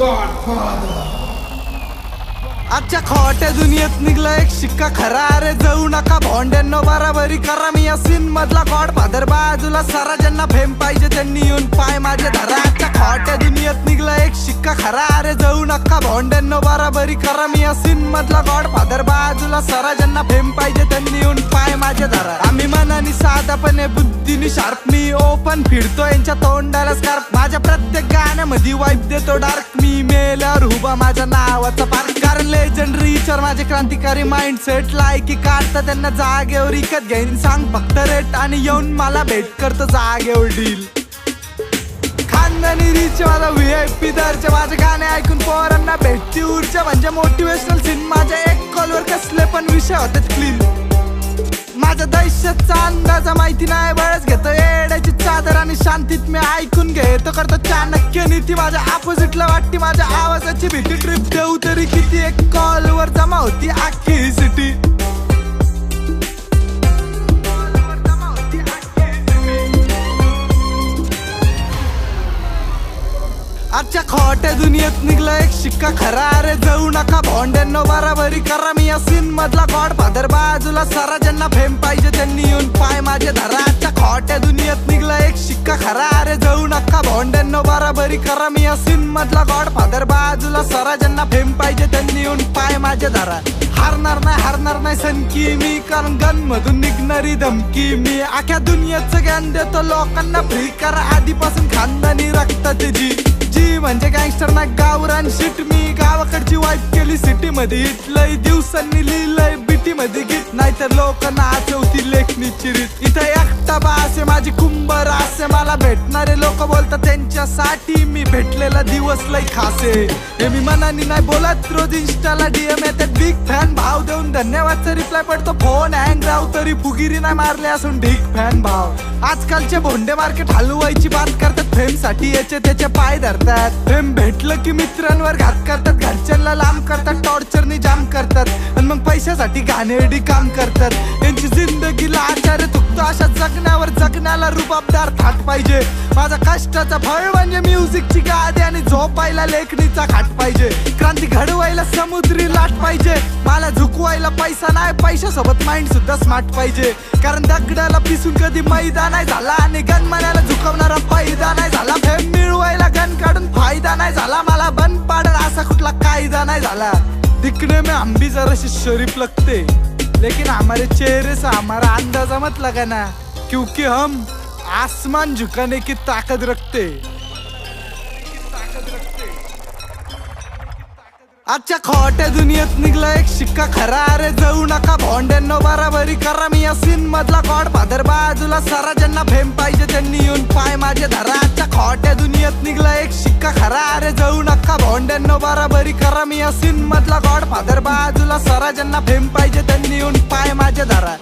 Godfather. आजच्या खोट्या दुनियेत निघला एक शिक्का खरा, अरे जाऊ नका भोंड्यांनो बराबरी करा। मी या सीन मधला गॉडफादर, बाजूला सारा ज्यांना फेम पाहिजे त्यांनी येऊन पाय माझे धरा। आजच्या खोट्या दुनियेत निघला एक शिक्का खरा, अरे जाऊ नका भोंड्यांनो बराबरी करा। मी या सीन मधला गॉडफादर, बाजूला सारा ज्यांना फेम पाहिजे त्यांनी येऊन पाय माझे धरा। आम्ही मनानी साधापणे बुद्धीनी शार्प, मी ओपन फिरतो यांच्या तोंडाला स्कार्प। माझ्या प्रत्येक गाण्यामध्ये वाईब देतो डार्क, मी मेल्यावर उभा माझ्या नावाचा पार्क। कारण लेजंड रिचर माझे क्रांतिकारी माइंडसेट, लायकी काढता त्यांना जागेवर विकत घेईन। सांग फक्त रेट आणि येऊन मला भेट करतो जागेवर डील। खानदानी रिच माझा VIP दर्जा, माझे गाणे ऐकून पोरांना भेटती ऊर्जा। म्हणजे मोटिवेशनल सीन माझ्या एक कॉलवर कसले पण विषय होतात क्लीन। माझ्या दहशतचा अंदाजा माहिती नाही, बळच घेतो येड्याची चादर आणि शांतीत मी ऐकून घेतो। करतो चाणक्य नीती, माझ्या अपोजिटला वाटती माझ्या आवाजाची भीती। ट्रिप देऊ तरी किती, एक कॉलवर जमा होती अख्खी सिटी। आजच्या खोट्या दुनियेत निघला एक शिक्का खरा, अरे जाऊ नका भोंड्यांनो बराबरी करा। मी या सीन मधला गॉडफादर, बाजूला सारा ज्यांना फेम पाहिजे त्यांनी येऊन पाय माझे धरा। आजच्या खोट्या दुनियेत निघला एक शिक्का खरा, अरे जाऊ नका भोंड्यांनो बराबरी करा। मी या सीन मधला गॉडफादर, बाजूला सारा ज्यांना फेम पाहिजे त्यांनी येऊन पाय माझे धरा। हारणार नाही सनकी मी, कारण गन मधून निघणारी धमकी मी। अख्या दुनियेचं ज्ञान देतो लोकांना फ्री, करा आधीपासून खानदानी रक्ताची जी म्हणजे गँगस्टर ना गावरान शिट। मी गावाकडची वाईफ केली सिटी मध्ये हिट, लय दिवसांनी लिहिलंय बीटी मध्ये गीत। नाहीतर लोक नाचवती लेखनीची रीत। इथे एकटा बासे माझी कुंभर असे, मला भेटणारे लोक बोलतात त्यांच्यासाठी मी भेटलेला दिवस लय खासे। हे मी मनानी नाही बोलत, रोज इंस्टाला DM येतात बिग फॅन भाव देऊन धन्यवादचा रिप्लाय पडतो। फोन हँग राव तरी फुगिरी नाही मारले असून ढीक फॅन भाव। आजकालचे भोंडे मार्केट हलवायची बात करतात, फेम साठी याचे त्याचे पाय धरतात। फेम भेटलं की मित्रांवर घात करतात, घरच्यांना लांब करतात, टॉर्चरनी जाम करतात आणि मग पैशासाठी घाणेरडी काम करतात। यांची जिंदगीला आचार्य तुकतो, अशा जगण्यावर जगण्याला रुबाबदार थाट पाहिजे। माझा कष्टाचा फळ म्हणजे म्युझिकची गादी आणि झोपायला लेखणीचा खाट पाहिजे। क्रांती घडवायला समुद्री लाट पाहिजे, मला झुकवायला पैसा नाही, पैशासोबत माइंड सुद्धा स्मार्ट पाहिजे। कारण दगडाला पिसून कधी मैदा नाही झाला आणि गनमानाला झुकवणारा फायदा नाही झाला। फेम मिळवायला गन काढून फायदा नाही झाला, मला बंद पाडण असा कुठला कायदा नाही झाला। दिखने में हम भी जरा शरीफ लगते, लेकिन हमारे चेहरे से हमारा अंदाजा मत लगाना, क्योंकि हम आसमान झुकाने की ताकत रखते। आजच्या खोट्या दुनियेत निघला एक शिक्का खरा, अरे जाऊ नका भोंड्यांनो बराबरी करा। मी या सीन मधला गॉडफादर, बाजूला सारा ज्यांना फेम पाहिजे त्यांनी येऊन पाय माझे धरा। आजच्या खोट्या दुनियेत निघला एक शिक्का खरा, अरे जाऊ नका भोंड्यांनो बराबरी करा। मी या सीन मधला गॉडफादर, बाजूला सारा ज्यांना फेम पाहिजे त्यांनी येऊन पाय माझे धरा।